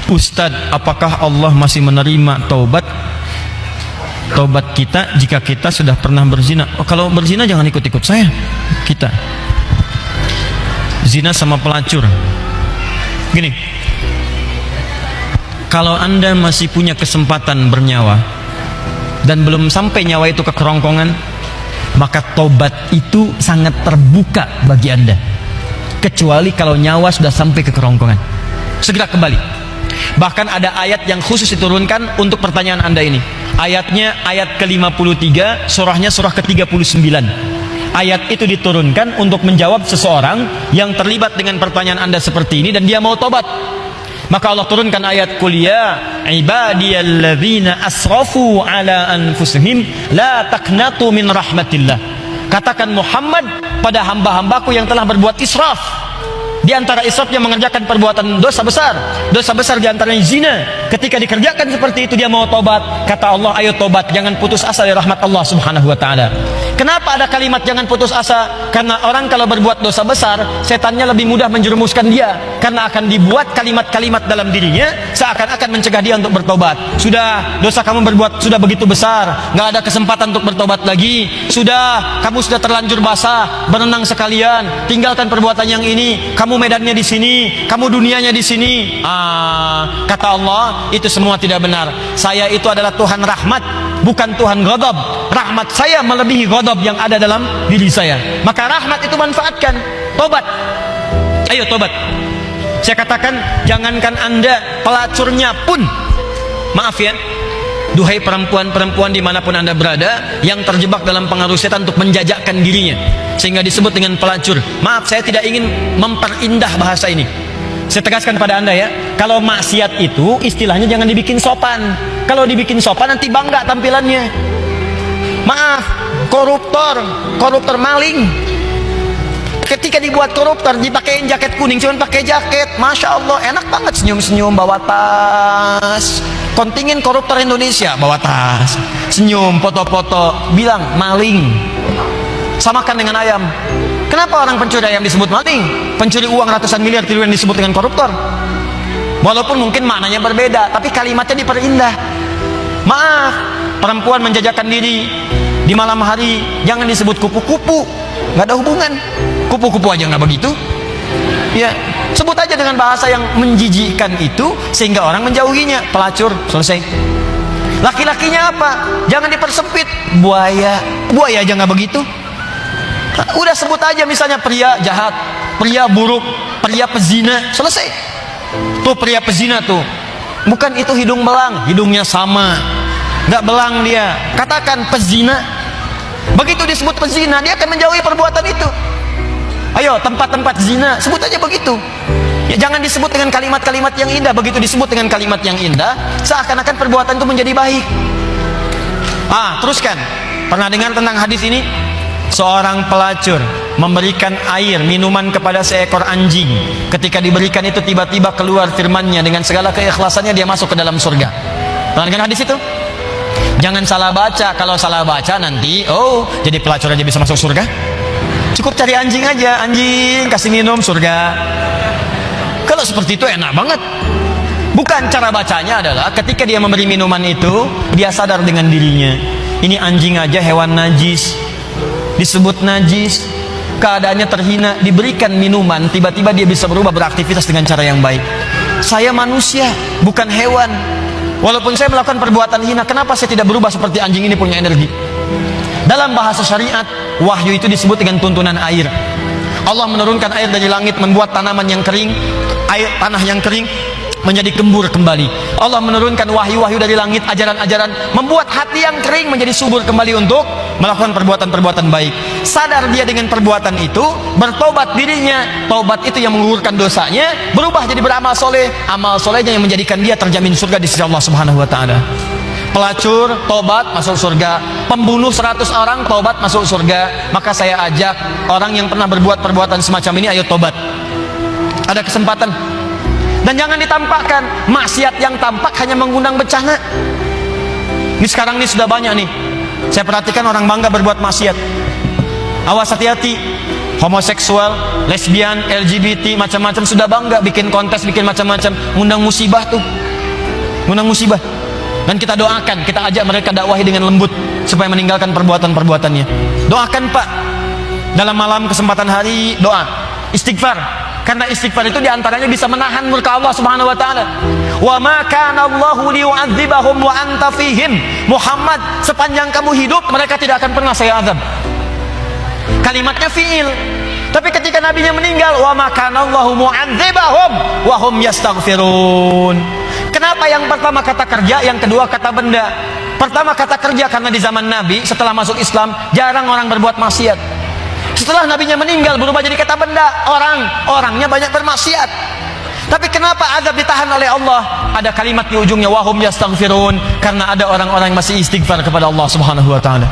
Ustadz, apakah Allah masih menerima taubat kita jika kita sudah pernah berzina? Oh, kalau berzina jangan ikut-ikut saya. Kita zina sama pelacur. Gini, kalau Anda masih punya kesempatan bernyawa dan belum sampai nyawa itu ke kerongkongan, maka taubat itu sangat terbuka bagi Anda. Kecuali kalau nyawa sudah sampai ke kerongkongan, segera kembali. Bahkan ada ayat yang khusus diturunkan untuk pertanyaan Anda ini. Ayatnya ayat ke-53, surahnya surah ke-39. Ayat itu diturunkan untuk menjawab seseorang yang terlibat dengan pertanyaan Anda seperti ini dan dia mau tobat. Maka Allah turunkan ayat, qul ya ibadiyalladzina asrafu ala anfusihim la taqnatu min rahmatillah. Katakan Muhammad pada hamba-hambaku yang telah berbuat israf. Di antara israfnya mengerjakan perbuatan dosa besar. Dosa besar di antaranya zina. Ketika dikerjakan seperti itu dia mau tobat. Kata Allah, ayo tobat, jangan putus asa dari rahmat Allah Subhanahu wa taala. Kenapa ada kalimat jangan putus asa? Karena orang kalau berbuat dosa besar, setannya lebih mudah menjerumuskan dia. Karena akan dibuat kalimat-kalimat dalam dirinya seakan-akan mencegah dia untuk bertobat. Sudah, dosa kamu berbuat sudah begitu besar, nggak ada kesempatan untuk bertobat lagi. Sudah, kamu sudah terlanjur basah, berenang sekalian, tinggalkan perbuatan yang ini. Kamu medannya di sini, kamu dunianya di sini. Kata Allah, itu semua tidak benar. Saya itu adalah Tuhan rahmat, bukan Tuhan ghadab. Rahmat saya melebihi ghadab yang ada dalam diri saya. Maka rahmat itu manfaatkan. Tobat. Ayo tobat. Saya katakan, jangankan Anda, pelacurnya pun. Maaf ya, duhai perempuan-perempuan dimanapun Anda berada yang terjebak dalam pengaruh setan untuk menjajakkan dirinya sehingga disebut dengan pelacur. Maaf, saya tidak ingin memperindah bahasa ini. Saya tegaskan pada Anda ya, kalau maksiat itu istilahnya jangan dibikin sopan. Kalau dibikin sopan nanti bangga tampilannya. Maaf, koruptor maling, ketika dibuat koruptor dipakein jaket kuning, cuman pakai jaket, masya Allah enak banget, senyum-senyum bawa tas. Kontingen koruptor Indonesia bawa tas, senyum, foto-foto, bilang maling. Samakan dengan ayam. Kenapa orang pencuri ayam disebut maling? Pencuri uang ratusan miliar triliun disebut dengan koruptor. Walaupun mungkin maknanya berbeda, tapi kalimatnya diperindah. Maaf, perempuan menjajakan diri di malam hari jangan disebut kupu-kupu, nggak ada hubungan. Kupu-kupu aja nggak begitu. Ya, sebut aja dengan bahasa yang menjijikkan itu sehingga orang menjauhinya. Pelacur, selesai. Laki-lakinya apa? Jangan dipersempit. Buaya aja nggak begitu. Udah sebut aja misalnya pria jahat, pria buruk, pria pezina, selesai. Tuh pria pezina tuh, bukan itu hidung belang, hidungnya sama, nggak belang dia. Katakan pezina. Begitu disebut pezina, dia akan menjauhi perbuatan itu. Ayo, tempat-tempat zina, sebut aja begitu. Ya, jangan disebut dengan kalimat-kalimat yang indah. Begitu disebut dengan kalimat yang indah, seakan-akan perbuatan itu menjadi baik. Teruskan. Pernah dengar tentang hadis ini? Seorang pelacur memberikan air minuman kepada seekor anjing. Ketika diberikan itu tiba-tiba keluar firman-Nya, dengan segala keikhlasannya dia masuk ke dalam surga. Pernah dengar hadis itu? Jangan salah baca. Kalau salah baca nanti jadi pelacur aja bisa masuk surga. Cukup cari anjing aja, anjing kasih minum surga. Kalau seperti itu enak banget. Bukan, cara bacanya adalah ketika dia memberi minuman itu, dia sadar dengan dirinya, ini anjing aja hewan najis, disebut najis, keadaannya terhina, diberikan minuman, tiba-tiba dia bisa berubah beraktivitas dengan cara yang baik. Saya manusia, bukan hewan. Walaupun saya melakukan perbuatan hina, kenapa saya tidak berubah seperti anjing ini punya energi? Dalam bahasa syariat, wahyu itu disebut dengan tuntunan air. Allah menurunkan air dari langit, membuat tanaman yang kering, tanah yang kering menjadi gembur kembali. Allah menurunkan wahyu-wahyu dari langit, ajaran-ajaran, membuat hati yang kering menjadi subur kembali untuk melakukan perbuatan-perbuatan baik. Sadar dia dengan perbuatan itu, bertobat dirinya. Taubat itu yang menggugurkan dosanya, berubah jadi beramal soleh. Amal solehnya yang menjadikan dia terjamin surga di sisi Allah Subhanahu wa taala. Pelacur tobat masuk surga, pembunuh 100 orang tobat masuk surga. Maka saya ajak orang yang pernah berbuat perbuatan semacam ini, ayo tobat. Ada kesempatan. Dan jangan ditampakkan. Maksiat yang tampak hanya mengundang bencana. Ini sekarang ini sudah banyak nih, saya perhatikan orang bangga berbuat maksiat. Awas, hati-hati. homoseksual, lesbian, LGBT, macam-macam sudah bangga bikin kontes, bikin macam-macam, ngundang musibah tuh. Ngundang musibah. Dan kita doakan, kita ajak mereka dakwahi dengan lembut supaya meninggalkan perbuatan-perbuatannya. Doakan Pak. Dalam malam kesempatan hari doa, istighfar. Karena istighfar itu diantaranya bisa menahan murka Allah Subhanahu wa taala. Wa ma kana Allahu liyu'adzibahum wa anta fihim. Muhammad, sepanjang kamu hidup mereka tidak akan pernah saya azab. Kalimatnya fiil. Tapi ketika nabinya meninggal, wa ma kana Allahu mu'adzibahum wa hum yastaghfirun. Kenapa yang pertama kata kerja, yang kedua kata benda? Pertama kata kerja karena di zaman Nabi setelah masuk Islam jarang orang berbuat maksiat. Setelah nabinya meninggal berubah jadi kata benda, orangnya banyak bermaksiat. Tapi kenapa azab ditahan oleh Allah? Ada kalimat di ujungnya wahum yastaghfirun, karena ada orang-orang yang masih istighfar kepada Allah Subhanahu wa taala.